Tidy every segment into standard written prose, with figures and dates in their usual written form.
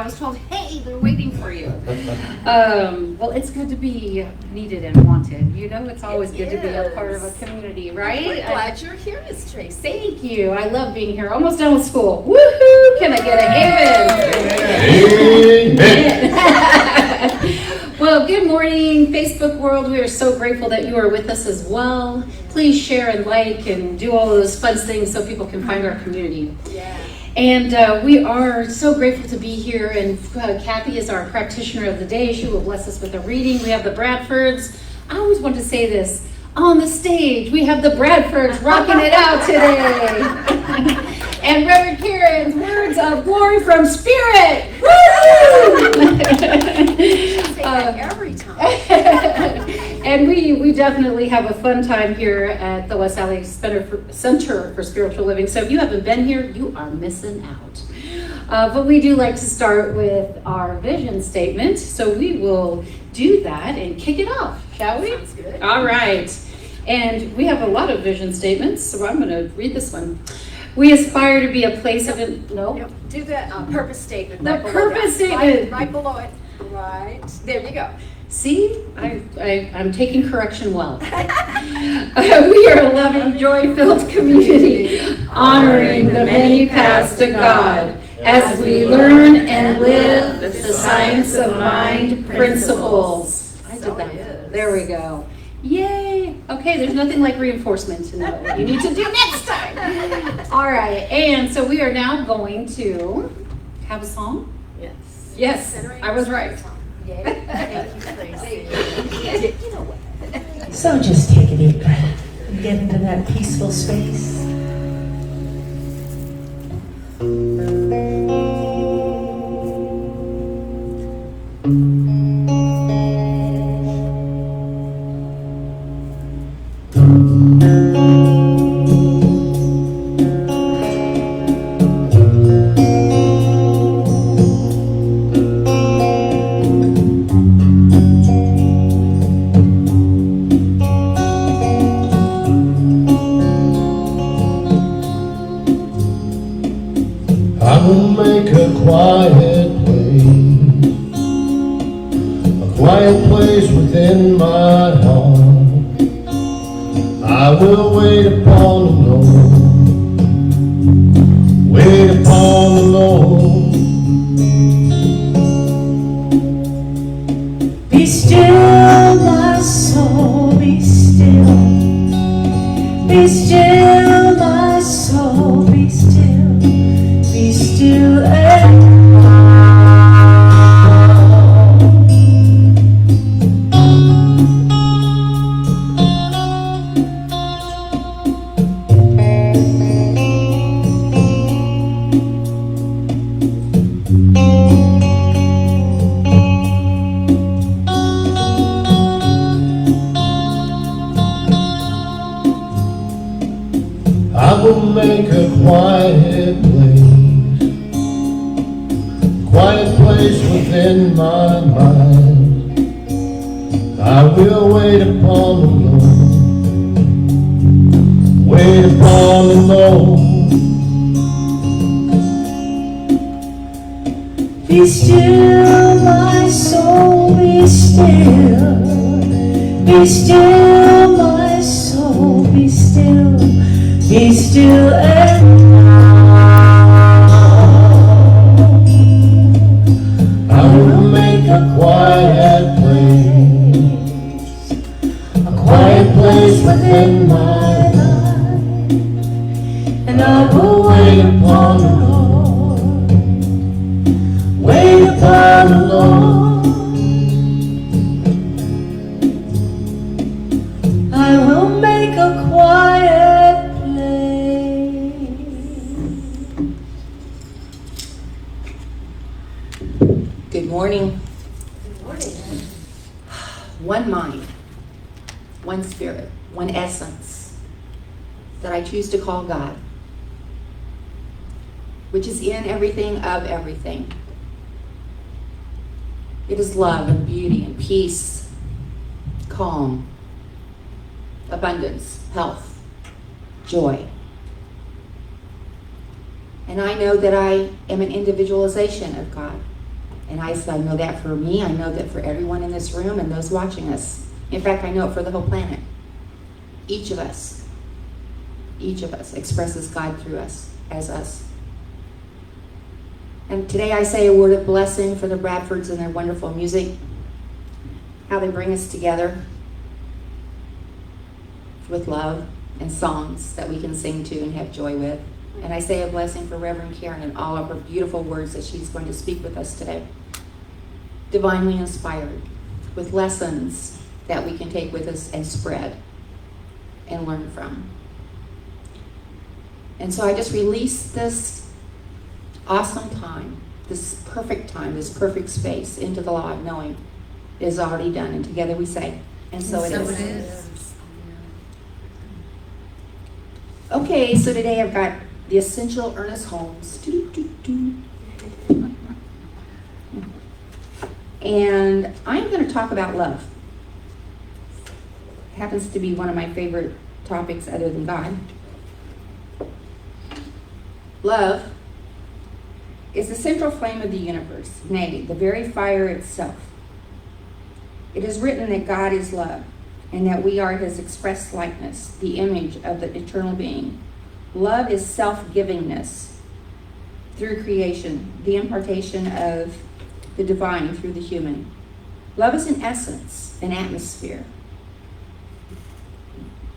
was told, hey, they're waiting for you. Well, it's good to be needed and wanted. You know, it's always good to be a part of a community, right? We're glad you're here, Miss Tracy. Thank you. I love being here. Almost done with school. Woohoo! Can I get an amen? Amen. Well, good morning, Facebook world. We are so grateful that you are with us as well. Please share and like and do all of those fun things so people can find our community. Yeah. And we are so grateful to be here. And Kathy is our practitioner of the day. She will bless us with a reading. We have the Bradfords. I always want to say this. On the stage, we have the Bradfords rocking it out today. And Reverend Karen's words of glory from Spirit. Woo! Say that every time. And we definitely have a fun time here at the West Valley Center for Spiritual Living. So if you haven't been here, you are missing out. But we do like to start with our vision statement. So we will do that and kick it off, shall we? Sounds good. All right. And we have a lot of vision statements, so I'm going to read this one. We aspire to be a place of... Nope. Do the purpose statement. The right below purpose that. statement. Right below it. Right. There you go. See, I'm taking correction well. We are a loving, joy-filled community, honoring the many paths to God as we learn and live the science of mind principles. I did that. There we go. Yay! Okay, there's nothing like reinforcement to know what you need to do next time. All right, and so we are now going to have a song. Yes. Yes, I was right. Yay. Thank you, Tracy. You know what? So just take a deep breath and get into that peaceful space. Within my heart, I will wait upon the Lord, wait upon the Lord. Be still, my soul, be still. Be still, my soul, be still. Be still and make a quiet place within my mind. I will wait upon the Lord, wait upon the Lord. be still, my soul, be still. Be still, my soul, be still. Be still and I will make a quiet place within my life, and I will wait upon the Lord, wait upon the Lord. I will make a quiet Good morning. Good morning. One mind, one spirit, one essence that I choose to call God, which is in everything, of everything. It is love and beauty and peace, calm, abundance, health, joy. And I know that I am an individualization of God. And I know that for me, I know that for everyone in this room and those watching us. In fact, I know it for the whole planet. Each of us expresses God through us, as us. And today I say a word of blessing for the Bradfords and their wonderful music, how they bring us together with love and songs that we can sing to and have joy with. And I say a blessing for Reverend Karen and all of her beautiful words that she's going to speak with us today. Divinely inspired, with lessons that we can take with us and spread and learn from. And so I just release this awesome time, this perfect space into the law of knowing it is already done. And together we say, and so it is. Okay, so today I've got the essential Ernest Holmes. And I'm going to talk about love. It happens to be one of my favorite topics other than God. Love is the central flame of the universe, nay, the very fire itself. It is written that God is love, and that we are his express likeness, the image of the eternal being. Love is self-givingness through creation, the impartation of the divine through the human. Love is in essence an atmosphere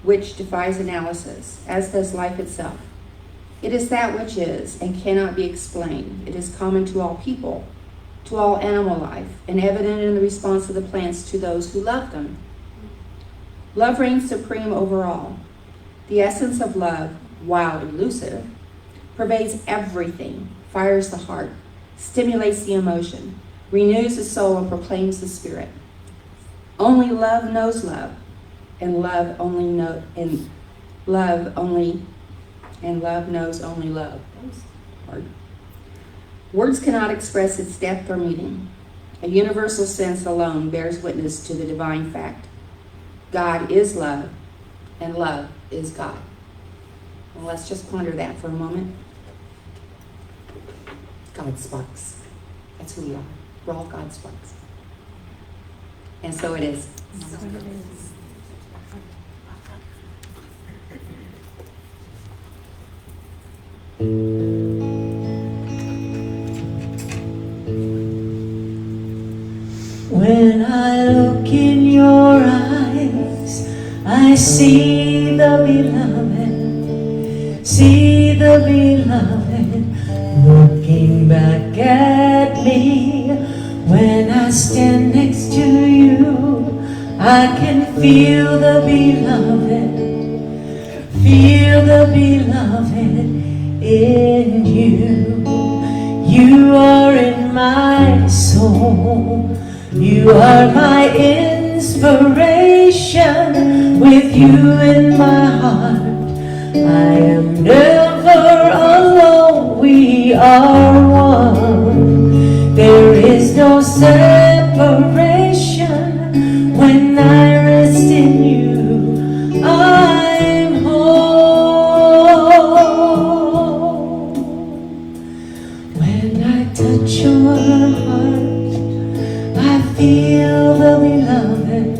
which defies analysis, as does life itself. It is that which is and cannot be explained. It is common to all people, to all animal life, and evident in the response of the plants to those who love them. Love reigns supreme over all. The essence of love, while elusive, pervades everything, fires the heart, stimulates the emotion, renews the soul, and proclaims the spirit. Only love knows love, and love knows only love. Hard. Words cannot express its depth or meaning. A universal sense alone bears witness to the divine fact. God is love, and love is God. Well, let's just ponder that for a moment. God sparks. That's who we are. We're all God sparks. And so it is. So it is. When I look in your eyes, I see the beloved looking back at me. When I stand next to you, I can feel the beloved in you. You are in my soul. You are my inspiration. With you in my heart, I am never alone. We are one. There is no separation. When I rest in you, I'm home. When I touch your heart, I feel the beloved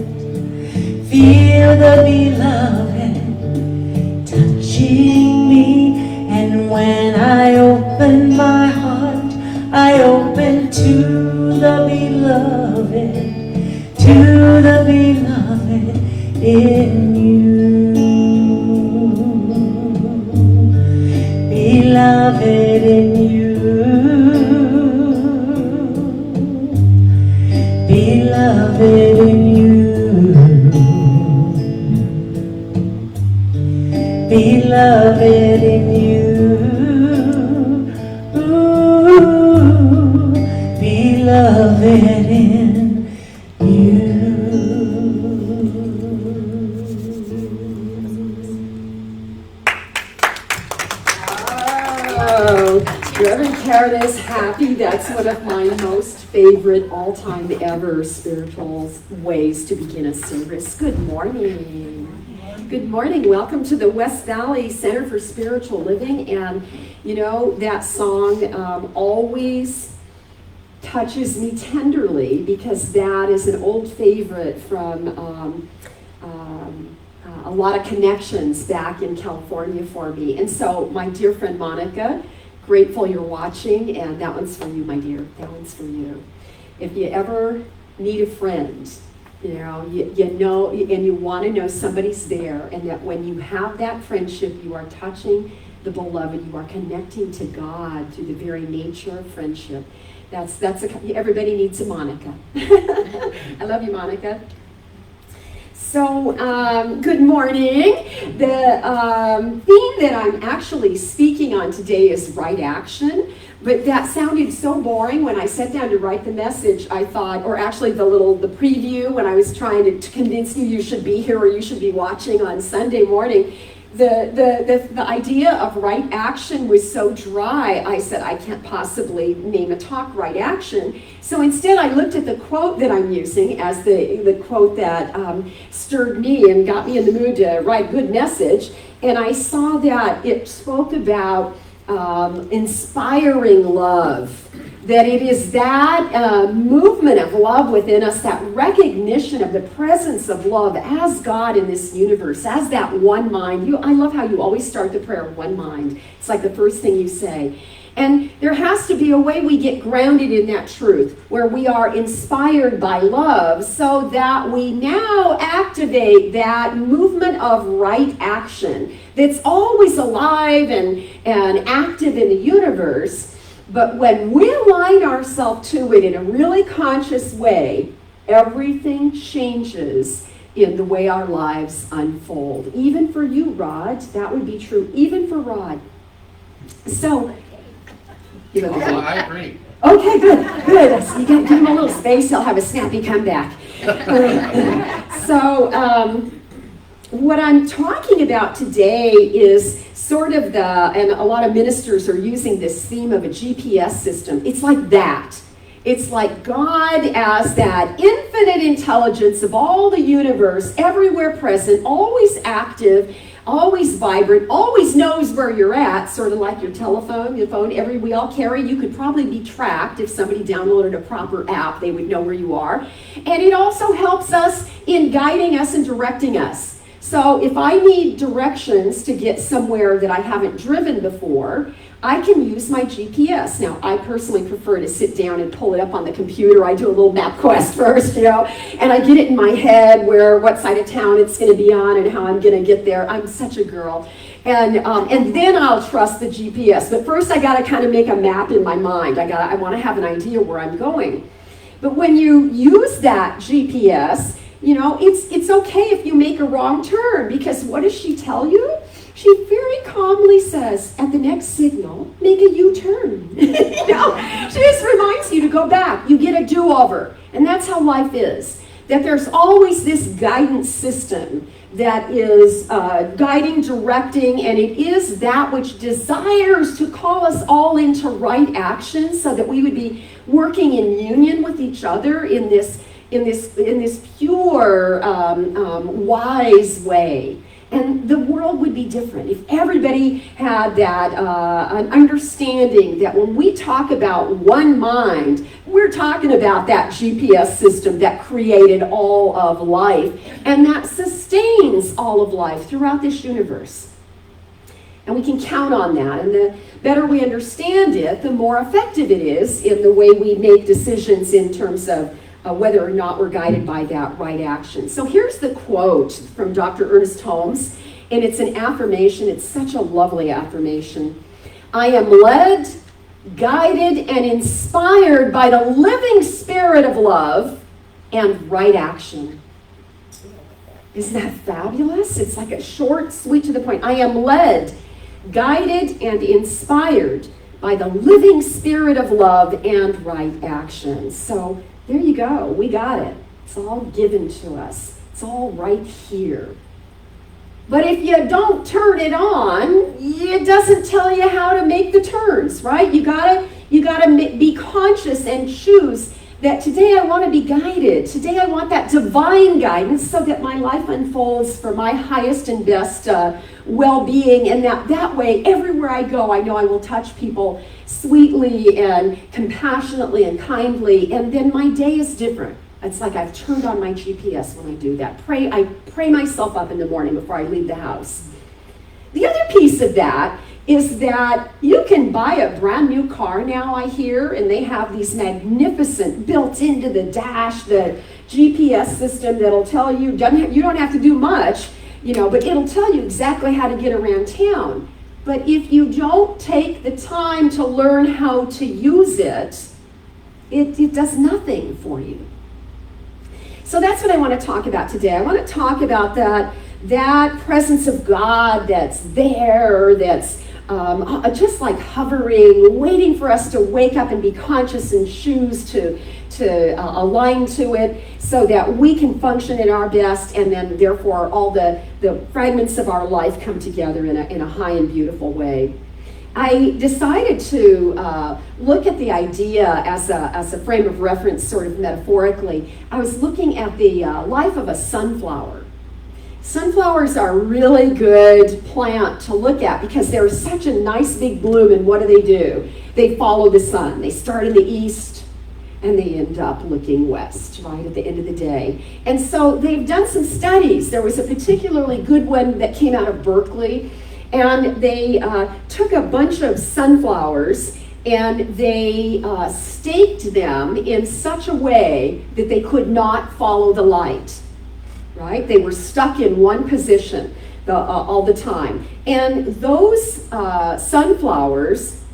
touching me. And when I open my heart, I open to the beloved in you. Beloved in you. Beloved in you. Beloved in you. Ooh, beloved in you. Oh, Reverend Karen is happy. That's one of my most favorite all-time ever spiritual ways to begin a service. Good morning. Good morning. Welcome to the West Valley Center for Spiritual Living. And you know, that song always touches me tenderly because that is an old favorite from a lot of connections back in California for me. And so my dear friend Monica, grateful you're watching, and that one's for you, my dear. That one's for you. If you ever need a friend, you know, and you want to know somebody's there, and that when you have that friendship, you are touching the beloved, you are connecting to God through the very nature of friendship. Everybody needs a Monica. I love you, Monica. So, good morning. The theme that I'm actually speaking on today is right action, but that sounded so boring when I sat down to write the message. I thought, or actually the preview when I was trying to convince you should be here or you should be watching on Sunday morning. The idea of right action was so dry, I said, I can't possibly name a talk right action. So instead I looked at the quote that I'm using as the quote that stirred me and got me in the mood to write a good message. And I saw that it spoke about inspiring love. That it is that movement of love within us, that recognition of the presence of love as God in this universe, as that one mind. I love how you always start the prayer, one mind. It's like the first thing you say. And there has to be a way we get grounded in that truth, where we are inspired by love, so that we now activate that movement of right action that's always alive and active in the universe. But when we align ourselves to it in a really conscious way, everything changes in the way our lives unfold. Even for you, Rod, that would be true. Even for Rod. So, I agree. Okay, good. So you got to give him a little space. He'll have a snappy comeback. So, what I'm talking about today is sort of and a lot of ministers are using this theme of a GPS system. It's like that. It's like God as that infinite intelligence of all the universe, everywhere present, always active, always vibrant, always knows where you're at, sort of like your telephone, your phone, we all carry. You could probably be tracked if somebody downloaded a proper app, they would know where you are. And it also helps us in guiding us and directing us. So if I need directions to get somewhere that I haven't driven before, I can use my GPS. Now, I personally prefer to sit down and pull it up on the computer. I do a little map quest first, and I get it in my head what side of town it's going to be on and how I'm going to get there. I'm such a girl. And then I'll trust the GPS. But first I got to kind of make a map in my mind. I want to have an idea where I'm going. But when you use that GPS, it's okay if you make a wrong turn, because what does she tell you? She very calmly says, at the next signal, make a U-turn. She just reminds you to go back. You get a do-over. And that's how life is. That there's always this guidance system that is guiding, directing, and it is that which desires to call us all into right action so that we would be working in union with each other in this pure, wise way. And the world would be different if everybody had that an understanding that when we talk about one mind, we're talking about that GPS system that created all of life and that sustains all of life throughout this universe. And we can count on that. And the better we understand it, the more effective it is in the way we make decisions in terms of whether or not we're guided by that right action. So here's the quote from Dr. Ernest Holmes, and it's an affirmation. It's such a lovely affirmation. I am led, guided, and inspired by the living spirit of love and right action. Isn't that fabulous? It's like a short, sweet, to the point. I am led, guided, and inspired by the living spirit of love and right action. So there you go. We got it. It's all given to us. It's all right here. But if you don't turn it on, it doesn't tell you how to make the turns, right? You gotta be conscious and choose that today I want to be guided. Today I want that divine guidance so that my life unfolds for my highest and best well-being, and that way, everywhere I go, I know I will touch people sweetly and compassionately and kindly, and then my day is different. It's like I've turned on my GPS when I do that. I pray myself up in the morning before I leave the house. The other piece of that is that you can buy a brand new car now, I hear, and they have these magnificent built into the dash, the GPS system that'll tell you, you don't have to do much, but it'll tell you exactly how to get around town. But if you don't take the time to learn how to use it, it does nothing for you. So that's what I want to talk about today. I want to talk about that presence of God that's there, that's just like hovering, waiting for us to wake up and be conscious and choose to align to it so that we can function in our best, and then therefore all the fragments of our life come together in a high and beautiful way. I decided to look at the idea as a frame of reference, sort of metaphorically. I was looking at the life of a sunflower. Sunflowers are a really good plant to look at because they're such a nice big bloom, and what do? They follow the sun. They start in the east and they end up looking west, right, at the end of the day. And so they've done some studies. There was a particularly good one that came out of Berkeley, and they took a bunch of sunflowers and they staked them in such a way that they could not follow the light. Right? They were stuck in one position all the time. And those sunflowers,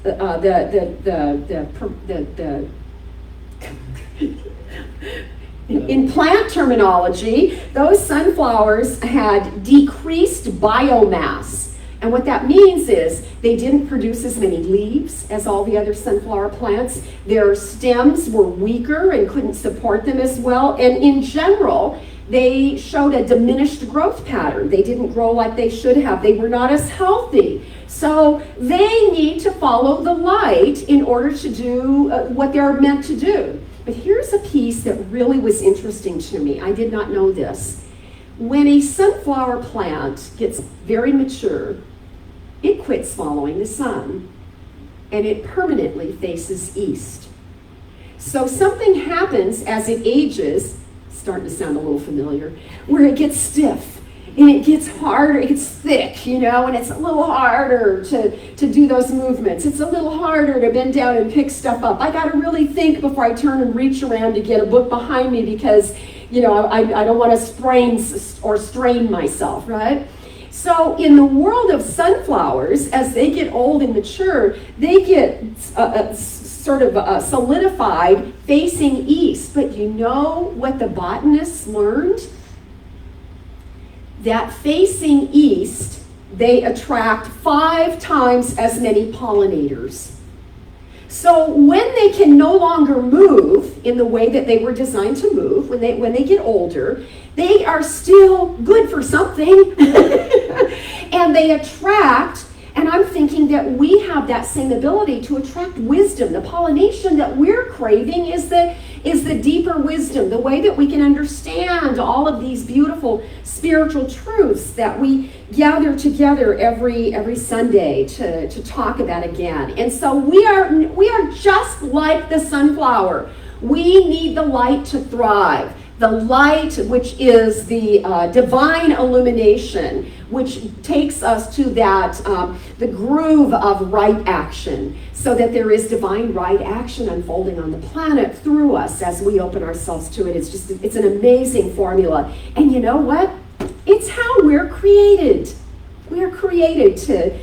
in plant terminology, those sunflowers had decreased biomass. And what that means is they didn't produce as many leaves as all the other sunflower plants. Their stems were weaker and couldn't support them as well. And in general, they showed a diminished growth pattern. They didn't grow like they should have. They were not as healthy. So they need to follow the light in order to do what they're meant to do. But here's a piece that really was interesting to me. I did not know this. When a sunflower plant gets very mature, it quits following the sun and it permanently faces east. So something happens as it ages, starting to sound a little familiar, where it gets stiff and it gets harder, it gets thick, and it's a little harder to do those movements. It's a little harder to bend down and pick stuff up. I got to really think before I turn and reach around to get a book behind me because, I don't want to sprain or strain myself, right? So in the world of sunflowers, as they get old and mature, they get sort of solidified facing east. But you know what the botanists learned? That facing east, they attract 5 times as many pollinators. So when they can no longer move in the way that they were designed to move, when they get older, they are still good for something. And they attract, and I'm thinking that we have that same ability to attract wisdom. The pollination that we're craving is the deeper wisdom, the way that we can understand all of these beautiful spiritual truths that we gather together every Sunday to talk about again. And so we are just like the sunflower. We need the light to thrive. The light, which is the divine illumination, which takes us to that the groove of right action, so that there is divine right action unfolding on the planet through us as we open ourselves to it. It's an amazing formula. And you know what? It's how we're created. We are created to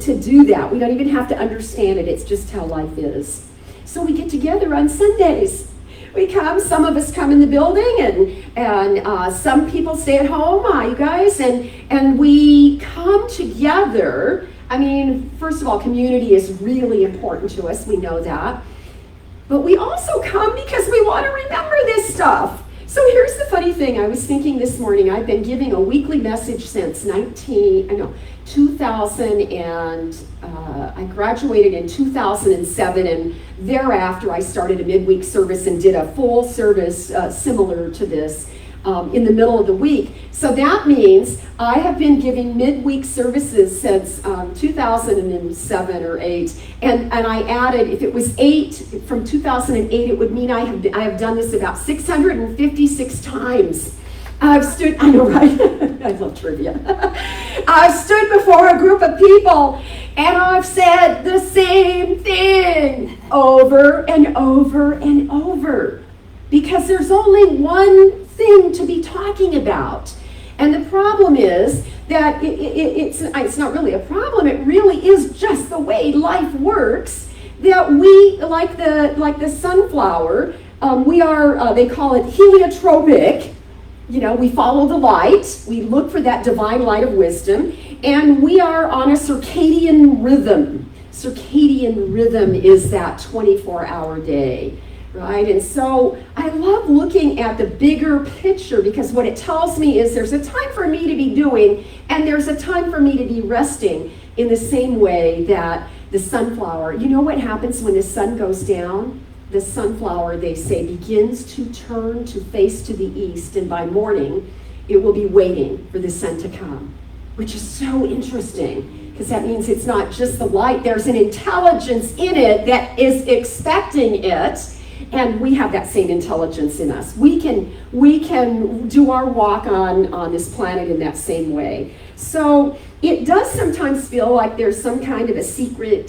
do that. We don't even have to understand it. It's just how life is. So we get together on Sundays. Some of us come in the building, and some people stay at home, you guys, and we come together. I mean, first of all, community is really important to us. We know that. But we also come because we want to remember this stuff. So here's the funny thing. I was thinking this morning, I've been giving a weekly message since 2000, and I graduated in 2007, and thereafter I started a midweek service and did a full service similar to this in the middle of the week. So that means I have been giving midweek services since 2007 or 8, and I added, if it was 8 from 2008, it would mean I have done this about 656 times. I've stood, I know, right? I love trivia. I've stood before a group of people and I've said the same thing over and over and over, because there's only one thing to be talking about. And the problem is that it's not really a problem, it really is just the way life works, that we, like the sunflower, we are, they call it heliotropic. You know, we follow the light, we look for that divine light of wisdom, and we are on a circadian rhythm. Circadian rhythm is that 24-hour day, right? And so I love looking at the bigger picture, because what it tells me is there's a time for me to be doing, and there's a time for me to be resting, in the same way that the sunflower, you know what happens when the sun goes down? The sunflower, they say, begins to turn to face to the east, and by morning, it will be waiting for the sun to come, which is so interesting, because that means it's not just the light, there's an intelligence in it that is expecting it, and we have that same intelligence in us. We can do our walk on this planet in that same way. So it does sometimes feel like there's some kind of a secret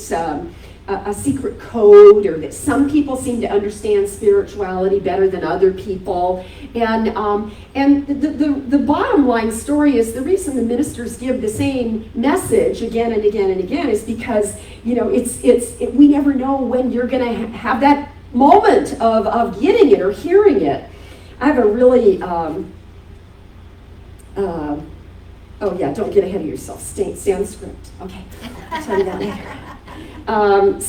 code, or that some people seem to understand spirituality better than other people. And the bottom line story is, the reason the ministers give the same message again and again and again is because, you know, we never know when you're going to have that moment of getting it or hearing it. I have a really, oh yeah, don't get ahead of yourself. Stay on script. Okay, I'll tell you that later. And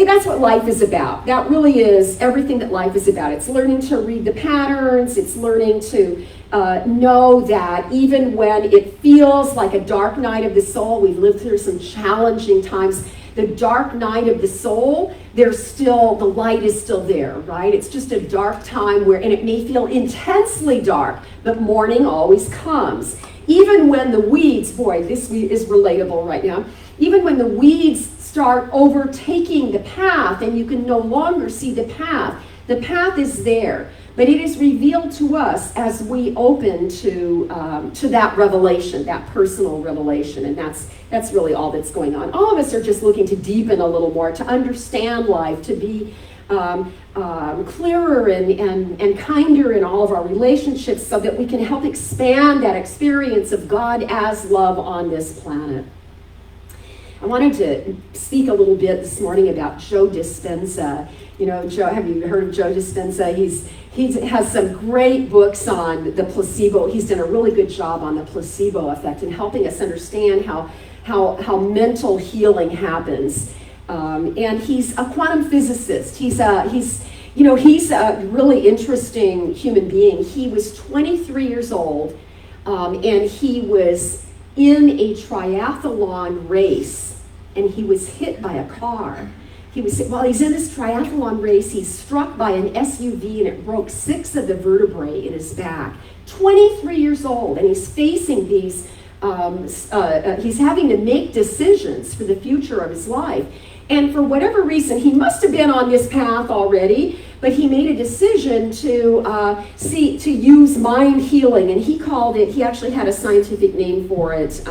that's what life is about. That really is everything that life is about. It's learning to read the patterns. It's learning to know that even when it feels like a dark night of the soul, we've lived through some challenging times, the dark night of the soul, the light is still there, right? It's just a dark time and it may feel intensely dark, but morning always comes. Even when the weeds, boy, this is relatable right now, even when the weeds start overtaking the path and you can no longer see the path is there, but it is revealed to us as we open to that revelation, that personal revelation, and that's really all that's going on. All of us are just looking to deepen a little more, to understand life, to be clearer and kinder in all of our relationships, so that we can help expand that experience of God as love on this planet. I wanted to speak a little bit this morning about Joe Dispenza. You know, Joe, have you heard of Joe Dispenza? He has some great books on the placebo. He's done a really good job on the placebo effect and helping us understand how mental healing happens. And he's a quantum physicist. He's a really interesting human being. He was 23 years old, and he was in a triathlon race, and he was hit by a car. While he's in this triathlon race, he's struck by an SUV, and it broke 6 of the vertebrae in his back. 23 years old, and he's facing these, he's having to make decisions for the future of his life. And for whatever reason, he must have been on this path already, but he made a decision to use mind healing, and he actually had a scientific name for it.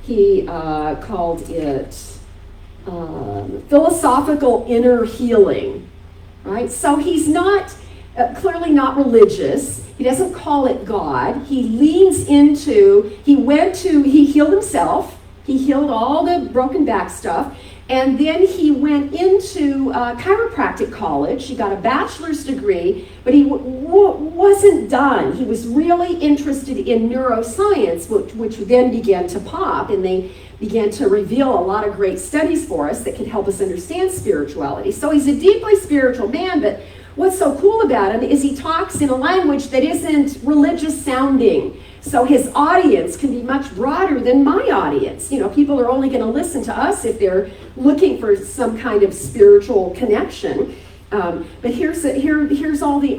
He called it philosophical inner healing, right? So he's not, clearly not religious. He doesn't call it God. He leans into, he healed himself. He healed all the broken back stuff. And then he went into chiropractic college. He got a bachelor's degree, but he wasn't done. He was really interested in neuroscience, which then began to pop, and they began to reveal a lot of great studies for us that could help us understand spirituality. So he's a deeply spiritual man, but what's so cool about him is he talks in a language that isn't religious sounding. So his audience can be much broader than my audience. You know, people are only going to listen to us if they're looking for some kind of spiritual connection. But here's all the,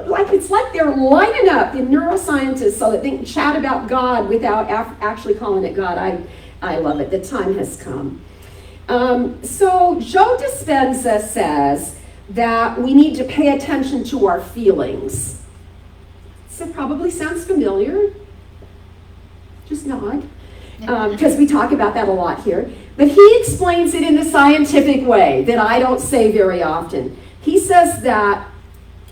like it's like they're lining up, the neuroscientists, so that they can chat about God without actually calling it God. I love it. The time has come. So Joe Dispenza says that we need to pay attention to our feelings. So it probably sounds familiar. Just nod. Because we talk about that a lot here. But he explains it in the scientific way that I don't say very often. He says that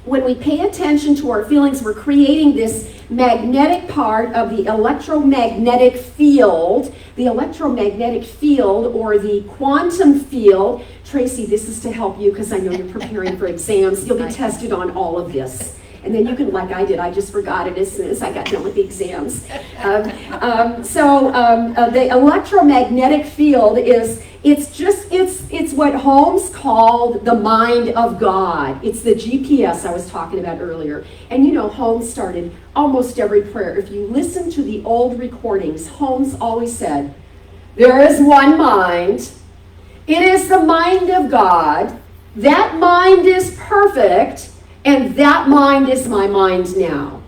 when we pay attention to our feelings, we're creating this magnetic part of the electromagnetic field. The electromagnetic field, or the quantum field. Tracy, this is to help you because I know you're preparing for exams. You'll be tested on all of this. And then you can, like I did, I just forgot it as soon as I got done with the exams. The electromagnetic field it's what Holmes called the mind of God. It's the GPS I was talking about earlier. And you know, Holmes started almost every prayer. If you listen to the old recordings, Holmes always said, there is one mind. It is the mind of God. That mind is perfect. And that mind is my mind now.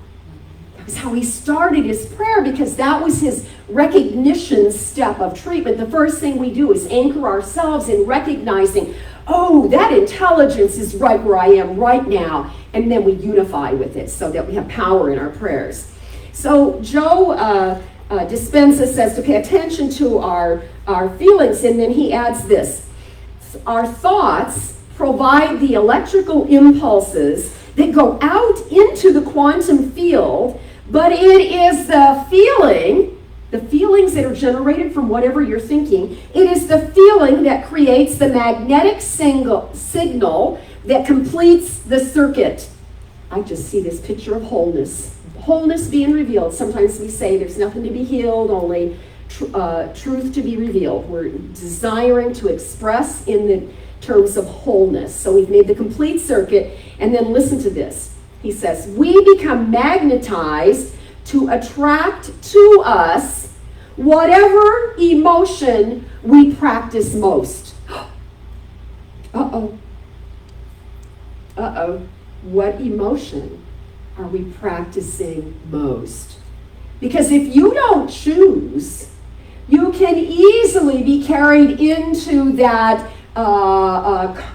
That was how he started his prayer, because that was his recognition step of treatment. The first thing we do is anchor ourselves in recognizing, oh, that intelligence is right where I am right now. And then we unify with it so that we have power in our prayers. So Joe Dispenza says to pay attention to our feelings, and then he adds this. Our thoughts provide the electrical impulses that go out into the quantum field, but it is the feelings that are generated from whatever you're thinking, it is the feeling that creates the magnetic signal that completes the circuit. I just see this picture of wholeness. Wholeness being revealed. Sometimes we say there's nothing to be healed, only truth to be revealed. We're desiring to express in the terms of wholeness. So we've made the complete circuit, and then listen to this. He says, we become magnetized to attract to us whatever emotion we practice most. Uh-oh. What emotion are we practicing most? Because if you don't choose, you can easily be carried into that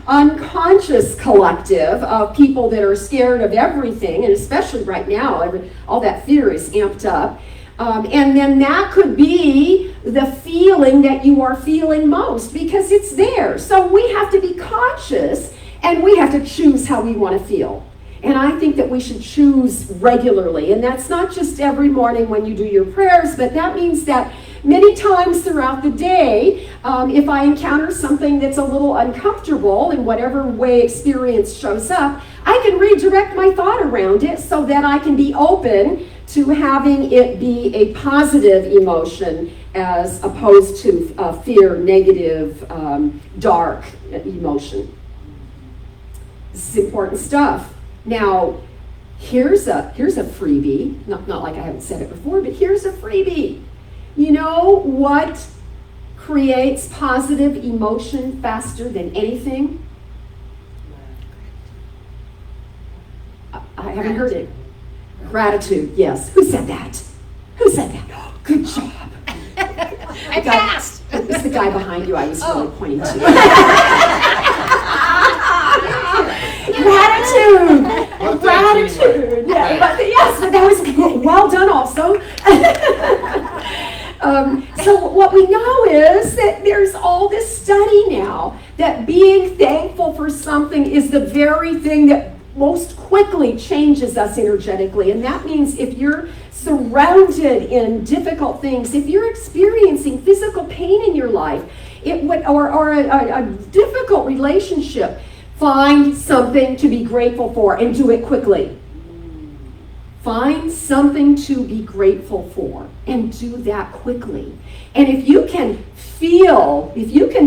unconscious collective of people that are scared of everything, and especially right now, all that fear is amped up. And then that could be the feeling that you are feeling most, because it's there. So we have to be conscious, and we have to choose how we want to feel. And I think that we should choose regularly. And that's not just every morning when you do your prayers, but that means that many times throughout the day, if I encounter something that's a little uncomfortable in whatever way experience shows up, I can redirect my thought around it so that I can be open to having it be a positive emotion as opposed to fear, negative, dark emotion. This is important stuff. Now, here's a freebie. Not like I haven't said it before, but here's a freebie. You know what creates positive emotion faster than anything? I haven't heard it. Gratitude, yes. Who said that? Who said that? Oh, good job. I passed. It's the guy behind you I was really pointing to. Gratitude. Yeah, but yes, but that was well done also. So what we know is that there's all this study now that being thankful for something is the very thing that most quickly changes us energetically. And that means if you're surrounded in difficult things, if you're experiencing physical pain in your life, or a difficult relationship, find something to be grateful for and do it quickly. Find something to be grateful for and do that quickly. And if you can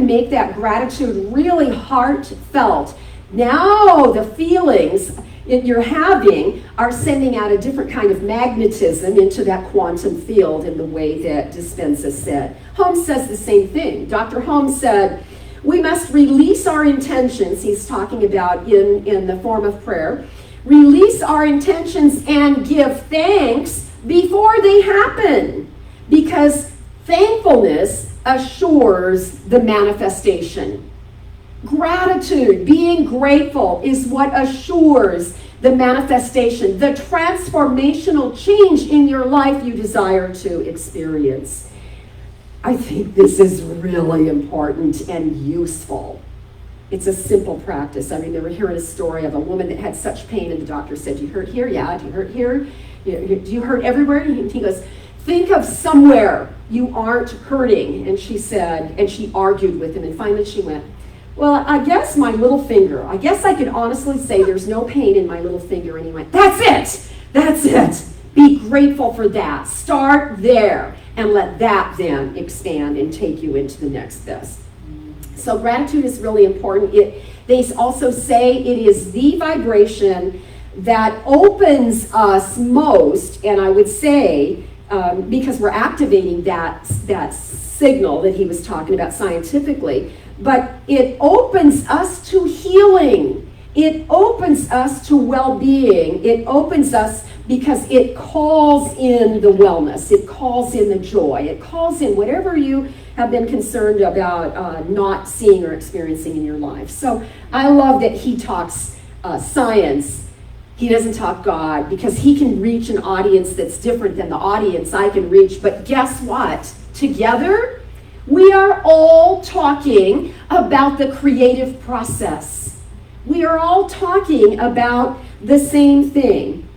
make that gratitude really heartfelt, Now the feelings that you're having are sending out a different kind of magnetism into that quantum field in the way that Dispenza said. Holmes says the same thing. Dr. Holmes said, we must release our intentions, he's talking about in the form of prayer, release our intentions and give thanks before they happen, because thankfulness assures the manifestation. Gratitude, being grateful, is what assures the manifestation, the transformational change in your life you desire to experience. I think this is really important and useful. It's a simple practice. I remember hearing a story of a woman that had such pain, and the doctor said, do you hurt here? Yeah. Do you hurt here? Do you hurt everywhere? And he goes, think of somewhere you aren't hurting. And she said, and she argued with him, and finally she went, well, I guess my little finger. I guess I could honestly say there's no pain in my little finger. And he went, that's it. That's it. Be grateful for that. Start there and let that then expand and take you into the next best. So gratitude is really important. They also say it is the vibration that opens us most, and I would say, because we're activating that signal that he was talking about scientifically, but it opens us to healing. It opens us to well-being. It opens us because it calls in the wellness. It calls in the joy. It calls in whatever you have been concerned about not seeing or experiencing in your life. So I love that he talks science. He doesn't talk God, because he can reach an audience that's different than the audience I can reach. But guess what? Together, we are all talking about the creative process. We are all talking about the same thing.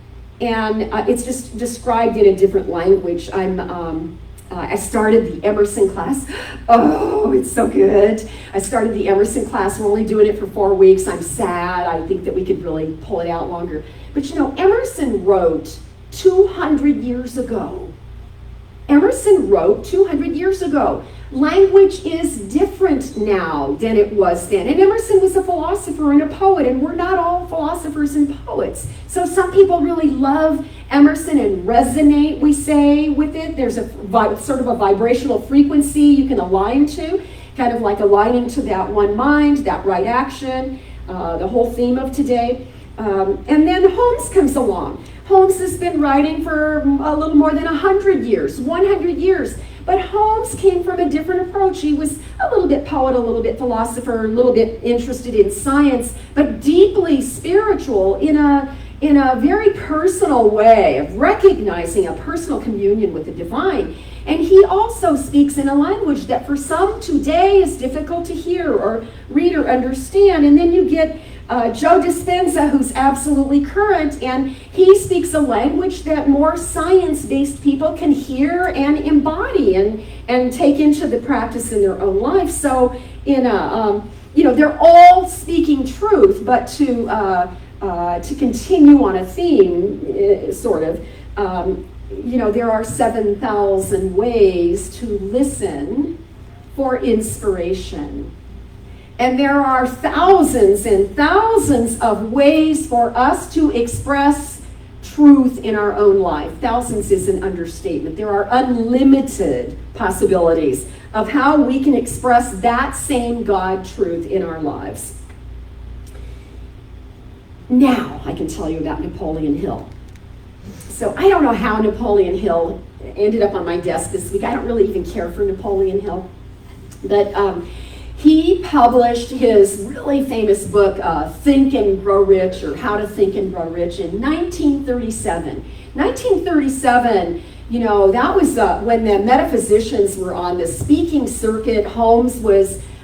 And it's just described in a different language. I started the Emerson class. Oh, it's so good. I started the Emerson class. We're only doing it for 4 weeks. I'm sad. I think that we could really pull it out longer. But you know, Emerson wrote 200 years ago. Emerson wrote 200 years ago. Language is different now than it was then. And Emerson was a philosopher and a poet, and we're not all philosophers and poets. So some people really love Emerson and resonate, we say, with it. There's a sort of a vibrational frequency you can align to, kind of like aligning to that one mind, that right action, the whole theme of today. And then Holmes comes along. Holmes has been writing for a little more than 100 years, 100 years. But Holmes came from a different approach. He was a little bit poet, a little bit philosopher, a little bit interested in science, but deeply spiritual in a very personal way of recognizing a personal communion with the divine. And he also speaks in a language that for some today is difficult to hear or read or understand. And then you get Joe Dispenza, who's absolutely current, and he speaks a language that more science-based people can hear and embody and take into the practice in their own life. So they're all speaking truth, but to continue on a theme, there are 7,000 ways to listen for inspiration. And there are thousands and thousands of ways for us to express truth in our own life. Thousands is an understatement. There are unlimited possibilities of how we can express that same God truth in our lives. Now I can tell you about Napoleon Hill. So I don't know how Napoleon Hill ended up on my desk this week. I don't really even care for Napoleon Hill. But he published his really famous book, Think and Grow Rich, or How to Think and Grow Rich, in 1937. 1937, that was when the metaphysicians were on the speaking circuit. Holmes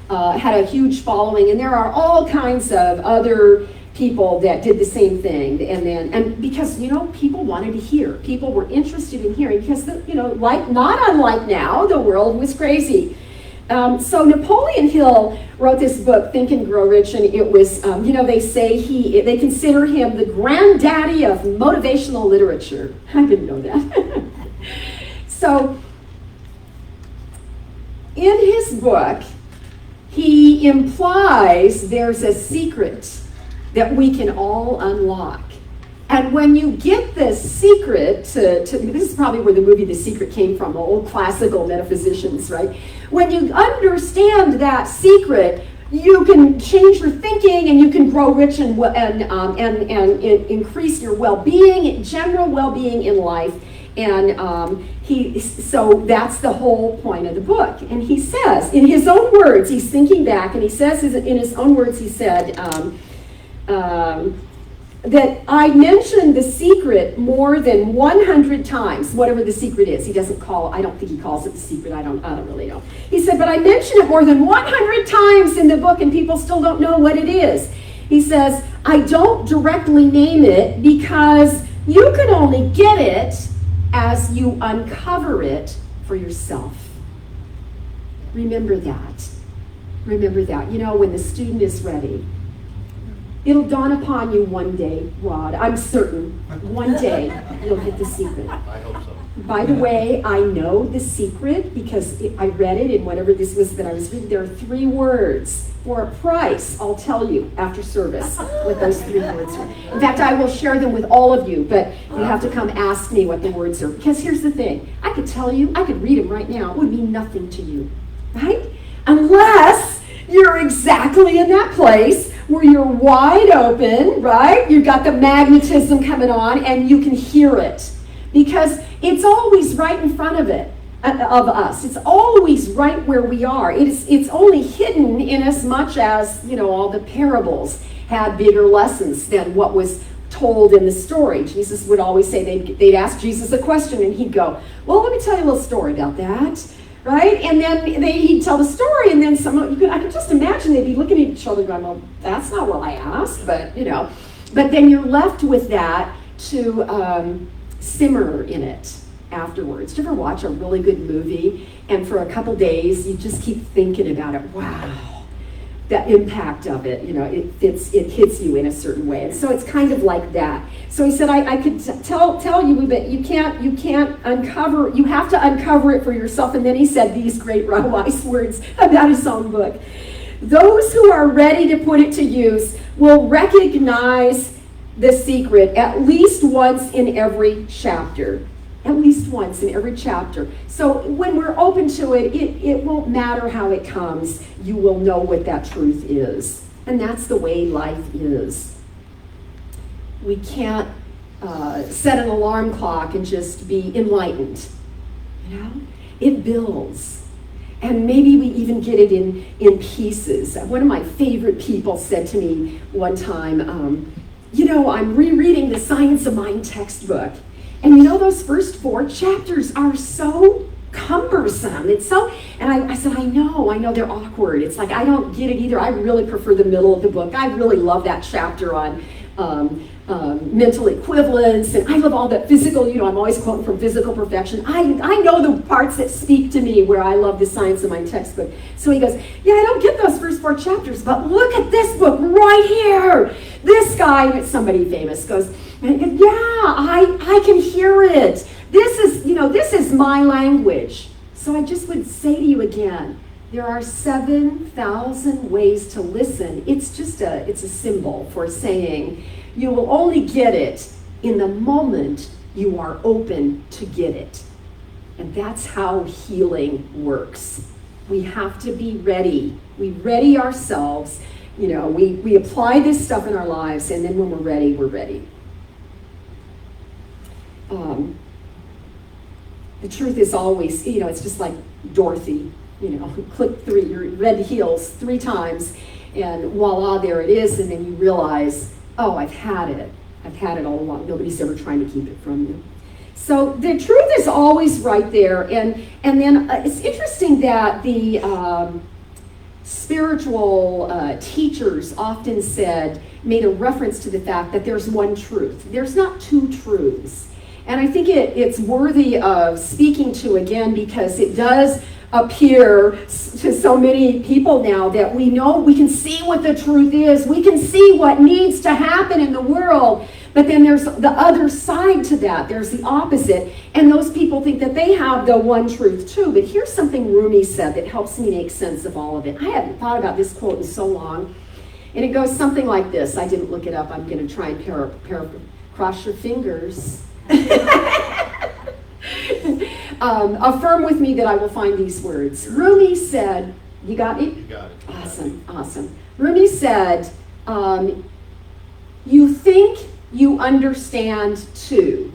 had a huge following, and there are all kinds of other people that did the same thing. And because, people wanted to hear. People were interested in hearing because, not unlike now, the world was crazy. So Napoleon Hill wrote this book, Think and Grow Rich, and it was, they consider him the granddaddy of motivational literature. I didn't know that. So in his book, he implies there's a secret that we can all unlock. And when you get the secret this is probably where the movie The Secret came from, the old classical metaphysicians, right? When you understand that secret, you can change your thinking and you can grow rich and increase your well-being, general well-being in life. And so that's the whole point of the book. And he says, in his own words, he's thinking back, and he says in his own words, he said, that I mentioned the secret more than 100 times, whatever the secret is. He doesn't I don't think he calls it the secret. I don't really know. He said, but I mentioned it more than 100 times in the book and people still don't know what it is. He says, I don't directly name it because you can only get it as you uncover it for yourself. Remember that. Remember that. You know, when the student is ready, it'll dawn upon you one day, Rod. I'm certain one day you'll get the secret. I hope so. By the way, I know the secret because I read it in whatever this was that I was reading. There are 3 words for a price. I'll tell you after service what those 3 words are. In fact, I will share them with all of you, but you have to come ask me what the words are. Because here's the thing. I could tell you, I could read them right now. It would mean nothing to you, right? Unless you're exactly in that place where you're wide open, right? You've got the magnetism coming on and you can hear it. Because it's always right in front of us. It's always right where we are. It's only hidden in as much as, all the parables had bigger lessons than what was told in the story. Jesus would always say, they'd ask Jesus a question and he'd go, well, let me tell you a little story about that. Right? And then he'd tell the story, and then I could just imagine they'd be looking at each other going, well, that's not what I asked, but But then you're left with that to simmer in it afterwards. Do you ever watch a really good movie, and for a couple days, you just keep thinking about it? Wow. The impact of it, it hits you in a certain way. And so it's kind of like that. So he said, I could tell you, but you can't uncover, you have to uncover it for yourself. And then he said these great wise words about his own book. Those who are ready to put it to use will recognize the secret at least once in every chapter. At least once in every chapter. So when we're open to it, it won't matter how it comes. You will know what that truth is. And that's the way life is. We can't set an alarm clock and just be enlightened. It builds. And maybe we even get it in pieces. One of my favorite people said to me one time, I'm rereading the Science of Mind textbook. And those first 4 chapters are so cumbersome. And I said, I know they're awkward. It's like, I don't get it either. I really prefer the middle of the book. I really love that chapter on mental equivalence, and I love all that physical, I'm always quoting from Physical Perfection. I know the parts that speak to me where I love the Science of Mind textbook. So he goes, yeah, I don't get those first 4 chapters, but look at this book right here. This guy, somebody famous, goes, yeah, I can hear it. This is my language. So I just would say to you again, there are 7,000 ways to listen. It's a symbol for saying you will only get it in the moment you are open to get it. And that's how healing works. We have to be ready. We ready ourselves. We apply this stuff in our lives, and then when we're ready, we're ready. The truth is always, it's just like Dorothy, click your red heels 3 times, and voila, there it is, and then you realize, oh, I've had it all along. Nobody's ever trying to keep it from you. So the truth is always right there, and then it's interesting that the spiritual teachers often made a reference to the fact that there's one truth. There's not 2 truths. And I think it's worthy of speaking to again, because it does appear to so many people now that we know, we can see what the truth is. We can see what needs to happen in the world. But then there's the other side to that. There's the opposite. And those people think that they have the one truth too. But here's something Rumi said that helps me make sense of all of it. I hadn't thought about this quote in so long. And it goes something like this. I didn't look it up. I'm going to try and cross your fingers. Affirm with me that I will find these words. Rumi said, you got me? You got it. Awesome, awesome. Rumi said, you think you understand two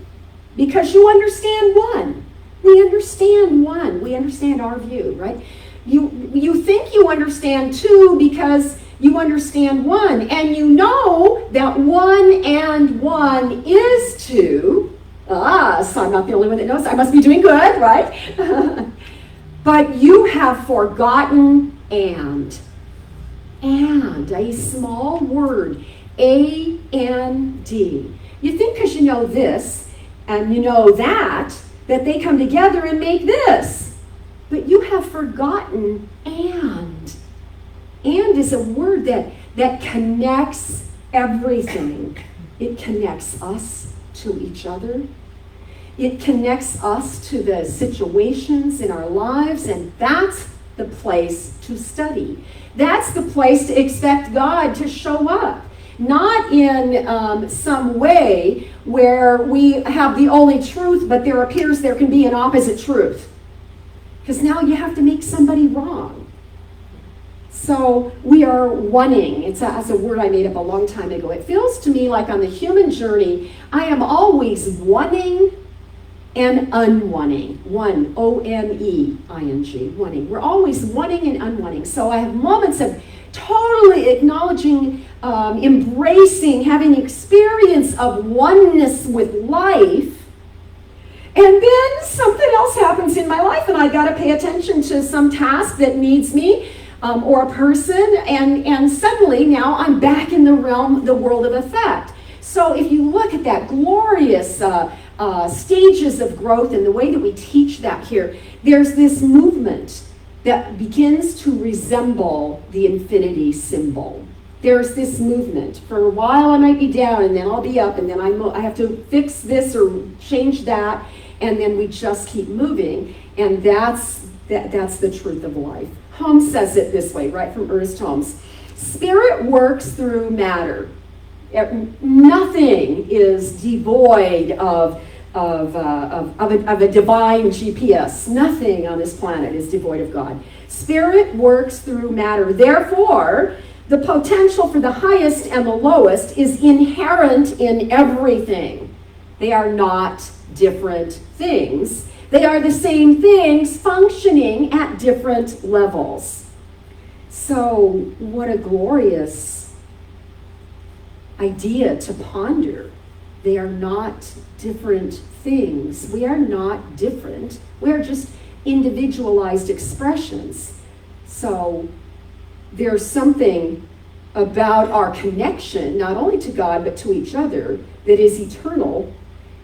because you understand one. We understand one. We understand our view, right? You think you understand two because you understand one, and you know that 1 and 1 is 2. So I'm not the only one that knows. I must be doing good, right? But you have forgotten and, a small word, A-N-D. You think because you know this and you know that they come together and make this. But you have forgotten and. And is a word that connects everything. It connects us to each other. It connects us to the situations in our lives, and that's the place to study. That's the place to expect God to show up. Not in some way where we have the only truth, but there appears there can be an opposite truth. Because now you have to make somebody wrong. So we are oneing. It's a word I made up a long time ago. It feels to me like on the human journey, I am always oneing and unwanting. One, O-N-E-I-N-G, wanting. We're always wanting and unwanting. So I have moments of totally acknowledging, embracing, having experience of oneness with life. And then something else happens in my life, and I got to pay attention to some task that needs me. Or a person, and suddenly now I'm back in the world of effect. So if you look at that glorious stages of growth and the way that we teach that here, there's this movement that begins to resemble the infinity symbol. There's this movement. For a while I might be down, and then I'll be up, and then I have to fix this or change that, and then we just keep moving, and that's the truth of life. Holmes says it this way, right from Ernest Holmes. Spirit works through matter. Nothing is devoid of a divine GPS. Nothing on this planet is devoid of God. Spirit works through matter. Therefore, the potential for the highest and the lowest is inherent in everything. They are not different things. They are the same things functioning at different levels. So, what a glorious idea to ponder. They are not different things. We are not different. We are just individualized expressions. So, there's something about our connection, not only to God, but to each other, that is eternal,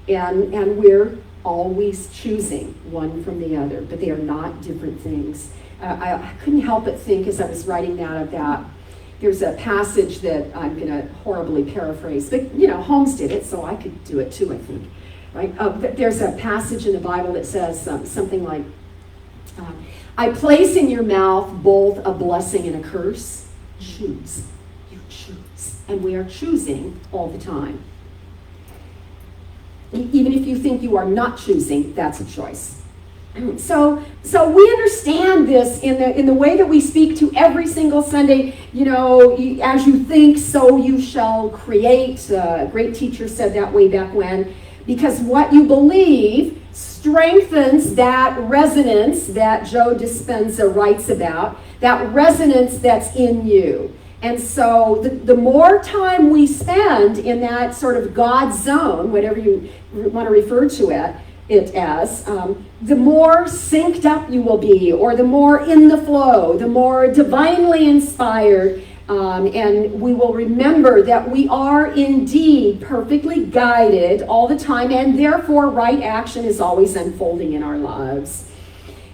and we're always choosing one from the other, but they are not different things. I couldn't help but think as I was writing that there's a passage that I'm going to horribly paraphrase, but Holmes did it, so I could do it too, I think. Right? There's a passage in the Bible that says something like, I place in your mouth both a blessing and a curse. Choose. You choose. And we are choosing all the time. Even if you think you are not choosing, that's a choice. So we understand this in the way that we speak to every single Sunday. As you think, so you shall create. A great teacher said that way back when, because what you believe strengthens that resonance that Joe Dispenza writes about, that resonance that's in you. And so the more time we spend in that sort of God zone, whatever you want to refer to it as, the more synced up you will be, or the more in the flow, the more divinely inspired, and we will remember that we are indeed perfectly guided all the time, and therefore right action is always unfolding in our lives.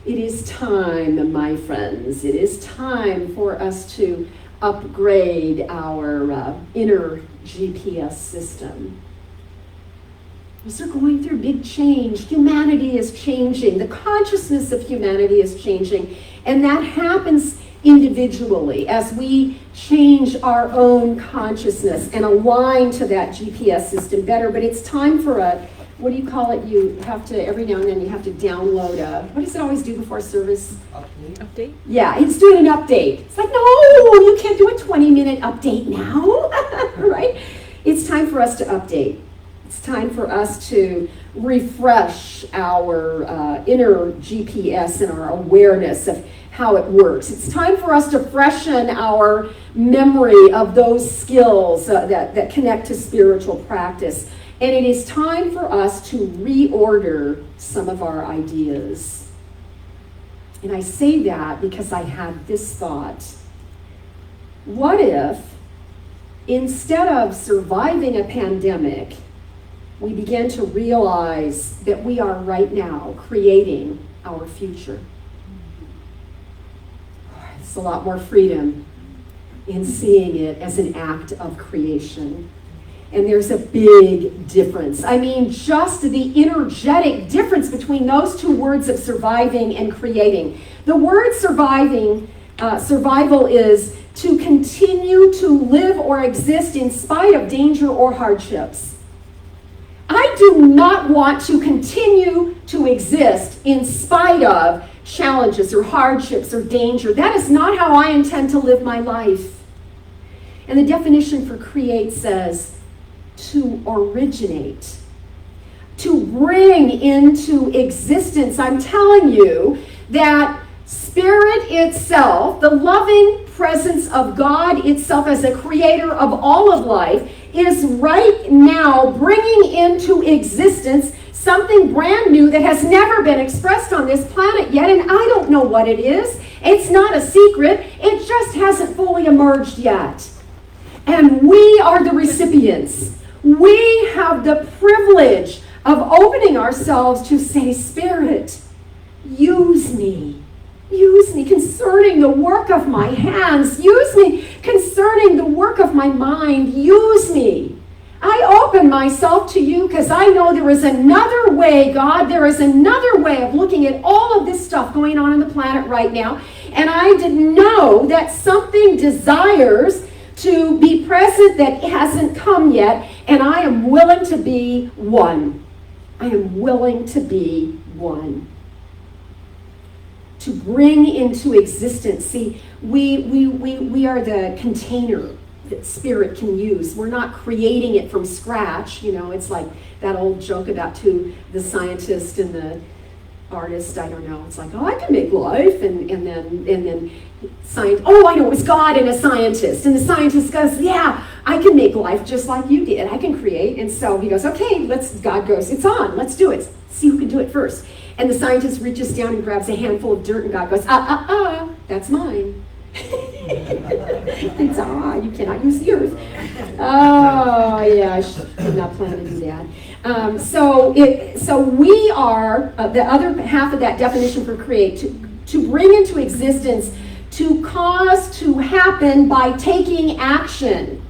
It is time, my friends, it is time for us to upgrade our inner GPS system. As we're going through big change, humanity is changing. The consciousness of humanity is changing. And that happens individually, as we change our own consciousness and align to that GPS system better. But it's time for a, what do you call it? You have to, every now and then, you have to download a, what does it always do before service? Update? Yeah, it's doing an update. It's like, no, you can't do a 20-minute update now, right? It's time for us to update. It's time for us to refresh our inner GPS and our awareness of how it works. It's time for us to freshen our memory of those skills that connect to spiritual practice. And it is time for us to reorder some of our ideas. And I say that because I had this thought. What if, instead of surviving a pandemic, we begin to realize that we are right now creating our future? It's a lot more freedom in seeing it as an act of creation. And there's a big difference. I mean, just the energetic difference between those two words of surviving and creating. The word surviving, survival is to continue to live or exist in spite of danger or hardships. I do not want to continue to exist in spite of challenges or hardships or danger. That is not how I intend to live my life. And the definition for create says, to originate, to bring into existence. I'm telling you that Spirit itself, the loving presence of God itself as a creator of all of life, is right now bringing into existence something brand new that has never been expressed on this planet yet, and I don't know what it is. It's not a secret. It just hasn't fully emerged yet. And we are the recipients. We have the privilege of opening ourselves to say, Spirit, use me. Use me concerning the work of my hands. Use me concerning the work of my mind. Use me. I open myself to you because I know there is another way, God. There is another way of looking at all of this stuff going on the planet right now. And I didn't know that something desires to be present that hasn't come yet, and I am willing to be one. I am willing to be one. To bring into existence. See, we are the container that Spirit can use. We're not creating it from scratch. You know, it's like that old joke about the scientist and the artist. I don't know. It's like, oh, I can make life, and then science. Oh, I know, it was God and a scientist, and the scientist goes, yeah, I can make life just like you did. I can create. And so he goes, okay, God goes, it's on. Let's do it. See who can do it first. And the scientist reaches down and grabs a handful of dirt, and God goes, that's mine. It's, you cannot use the earth. Oh, yeah, I did not plan to do that. So we are, the other half of that definition for create, to bring into existence, to cause to happen by taking action.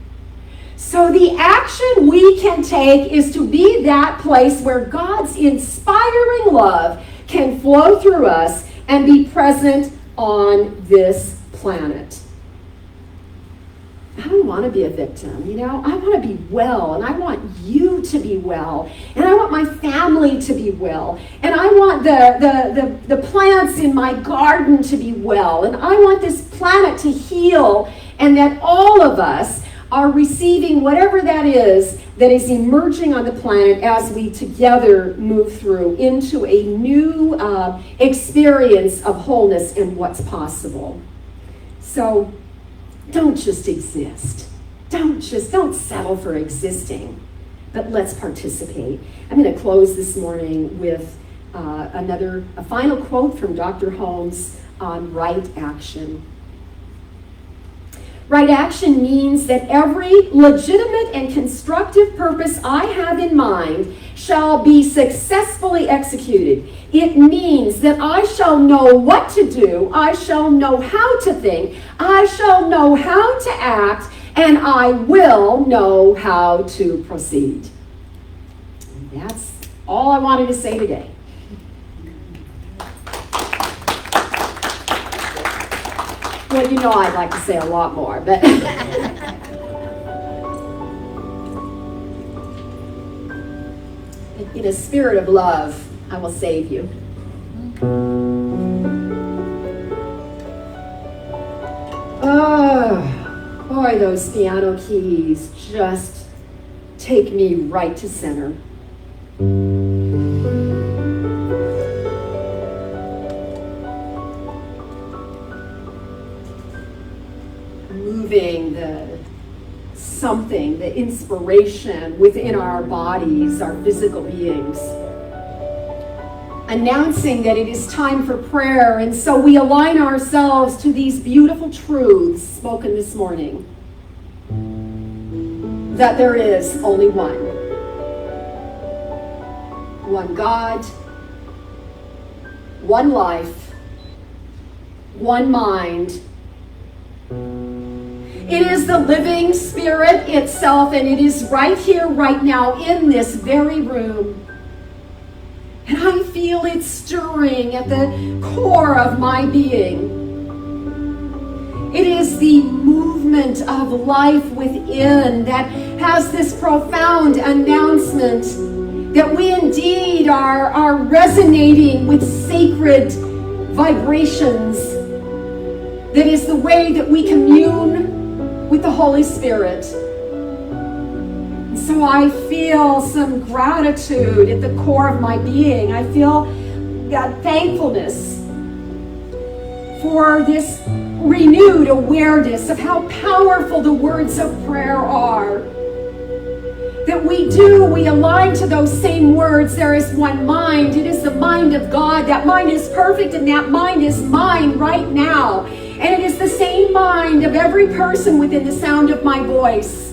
So the action we can take is to be that place where God's inspiring love can flow through us and be present on this planet. I don't want to be a victim, you know. I want to be well, and I want you to be well, and I want my family to be well, and I want the plants in my garden to be well, and I want this planet to heal, and that all of us are receiving whatever that is emerging on the planet as we together move through into a new experience of wholeness and what's possible. So don't just exist. Don't settle for existing, but let's participate. I'm going to close this morning with a final quote from Dr. Holmes on right action. Right action means that every legitimate and constructive purpose I have in mind shall be successfully executed. It means that I shall know what to do, I shall know how to think, I shall know how to act, and I will know how to proceed. And that's all I wanted to say today. Well, you know I'd like to say a lot more, but in a spirit of love, I will save you. Oh, boy, those piano keys just take me right to center. Moving the inspiration within our bodies, our physical beings. Announcing that it is time for prayer, and so we align ourselves to these beautiful truths spoken this morning. That there is only one. One God, one life, one mind. It is the living Spirit itself, and it is right here, right now, in this very room. And I feel it stirring at the core of my being. It is the movement of life within that has this profound announcement that we indeed are resonating with sacred vibrations. That is the way that we commune with the Holy Spirit. And so I feel some gratitude at the core of my being. I feel that thankfulness for this renewed awareness of how powerful the words of prayer are. That we align to those same words. There is one mind. It is the mind of God. That mind is perfect, and that mind is mine right now. And it is the same mind of every person within the sound of my voice.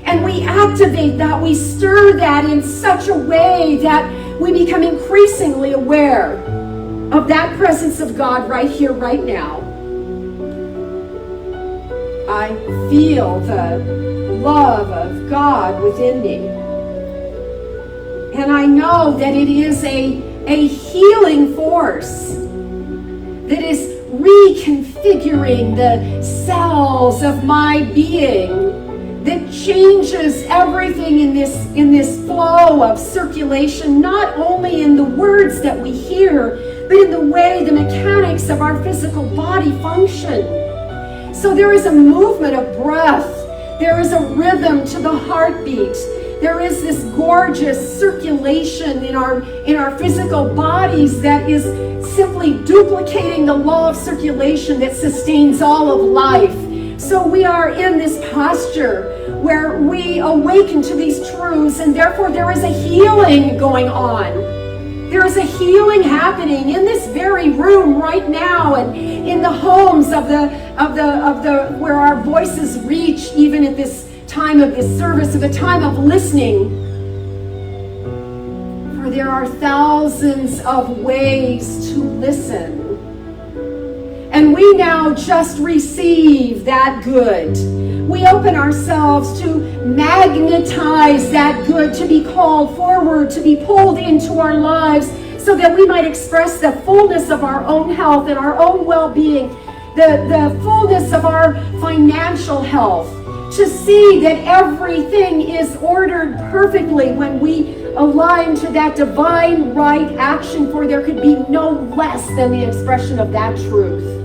And we activate that, we stir that in such a way that we become increasingly aware of that presence of God right here, right now. I feel the love of God within me. And I know that it is a healing force that is reconfiguring the cells of my being, that changes everything in this flow of circulation, not only in the words that we hear, but in the way the mechanics of our physical body function. So there is a movement of breath. There is a rhythm to the heartbeat. There is this gorgeous circulation in our physical bodies that is simply duplicating the law of circulation that sustains all of life. So we are in this posture where we awaken to these truths, and therefore there is a healing going on. There is a healing happening in this very room right now, and in the homes of the where our voices reach, even at this time of this service, of a time of listening. For there are thousands of ways to listen. And we now just receive that good. We open ourselves to magnetize that good, to be called forward, to be pulled into our lives, so that we might express the fullness of our own health and our own well-being, the fullness of our financial health, to see that everything is ordered perfectly when we align to that divine right action, for there could be no less than the expression of that truth.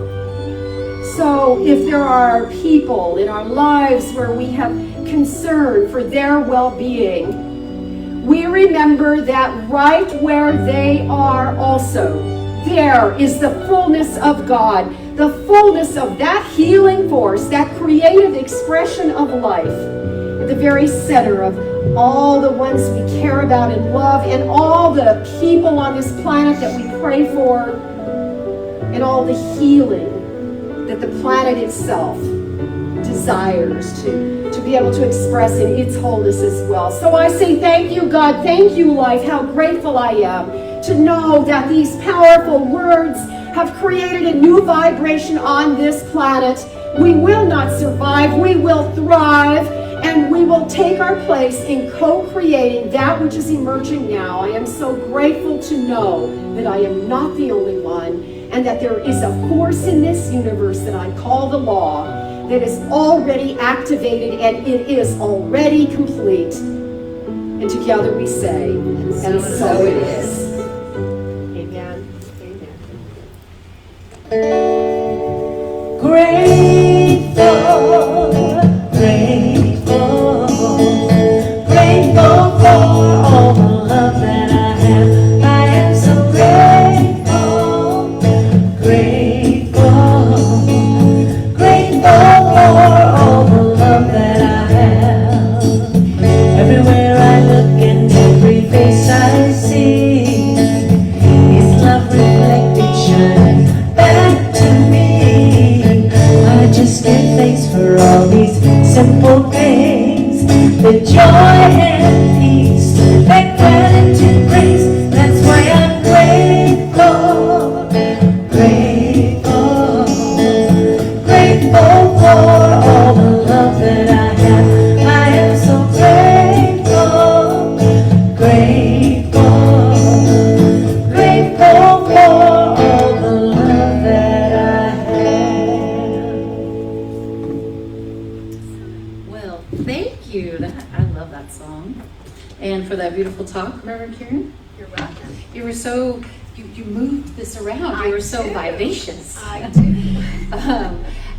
So if there are people in our lives where we have concern for their well-being, we remember that right where they are also, there is the fullness of God, the fullness of that healing force, that creative expression of life, at the very center of all the ones we care about and love, and all the people on this planet that we pray for, and all the healing that the planet itself desires to be able to express in its wholeness as well. So I say thank you, God. Thank you, life. How grateful I am to know that these powerful words have created a new vibration on this planet. We will not survive. We will thrive, and we will take our place in co-creating that which is emerging now. I am so grateful to know that I am not the only one, and that there is a force in this universe that I call the law that is already activated and it is already complete. And together we say, and so it is. Amen. Amen. Grateful, grateful, grateful for all the love that I have. I am so grateful, grateful, grateful for all the love that I have. Everywhere I look and every face I see is love reflected, shining back to me. I just give thanks for all these simple things, the joy and peace that gratitude brings. That's why I'm grateful, grateful, grateful for all the love that I have. I am so grateful, grateful, grateful for all the love that I have. Well, thank you. I love that song. And for that beautiful talk, Reverend Karen. You're welcome. You were so, you moved this around. You were so vivacious. I do.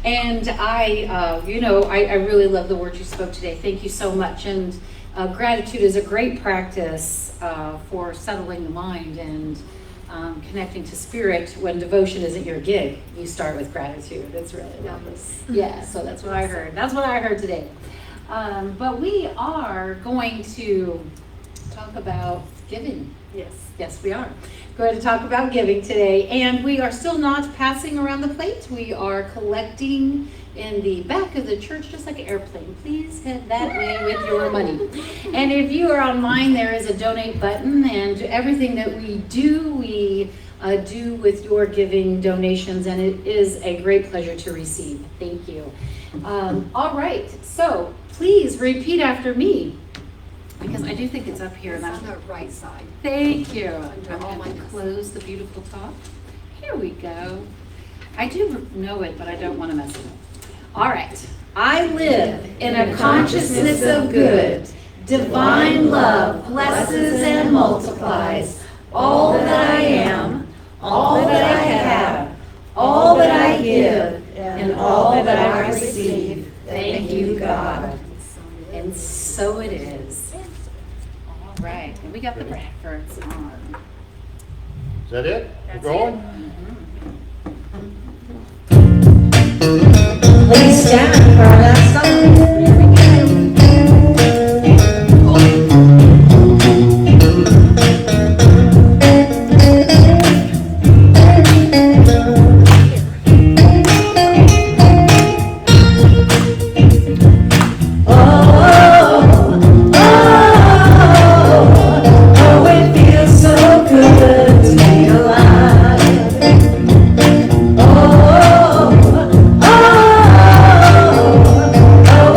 And I really love the words you spoke today. Thank you so much. And gratitude is a great practice for settling the mind and connecting to spirit when devotion isn't your gig. You start with gratitude. It's really lovely. Yeah, so that's what I heard. That's what I heard today. But we are going to talk about giving. Yes, we are going to talk about giving today. And we are still not passing around the plate. We are collecting in the back of the church, just like an airplane. Please head that way with your money. And if you are online, there is a donate button. And everything that we do with your giving donations. And it is a great pleasure to receive. Thank you. All right. So please repeat after me, because I do think it's up here. It's on the right side. Thank you. Under I'm all going to my close the beautiful top. Here we go. I do know it, but I don't want to mess it up. All right. I live in a consciousness of good. Divine love blesses and multiplies all that I am, all that I have, all that I give, and all that I receive. Thank you, God. And so it is. All right. And we got the records on. Is that it? That's We're going? Please stand for our last song. Oh,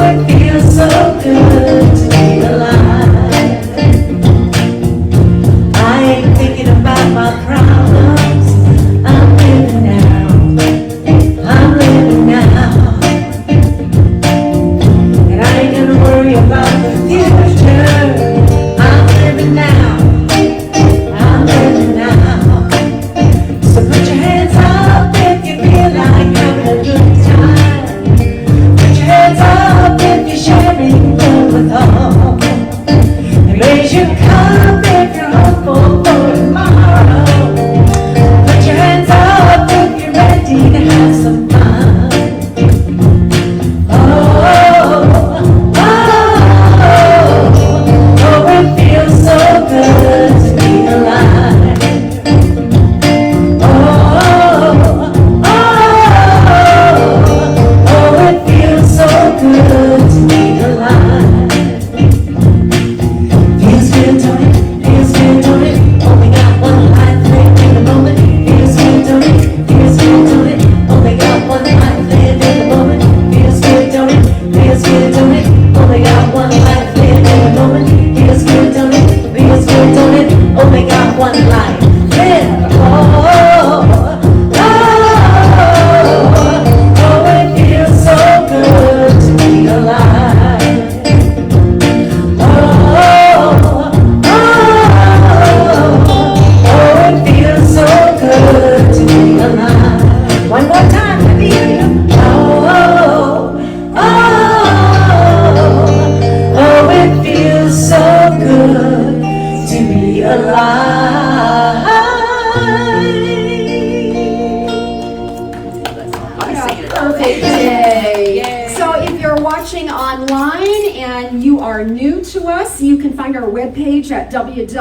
Yay. So if you're watching online and you are new to us, you can find our webpage at www.wvcsl.com.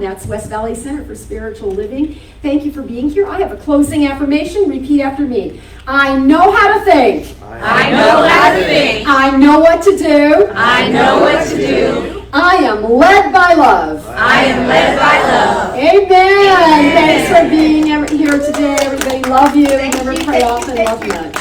That's West Valley Center for Spiritual Living. Thank you for being here. I have a closing affirmation. Repeat after me. I know how to think. I know how to think. I know what to do. I know what to do. I am led by love. I am led by love. Amen. Thanks for being here today, everybody. Love you. Never pray often, love much.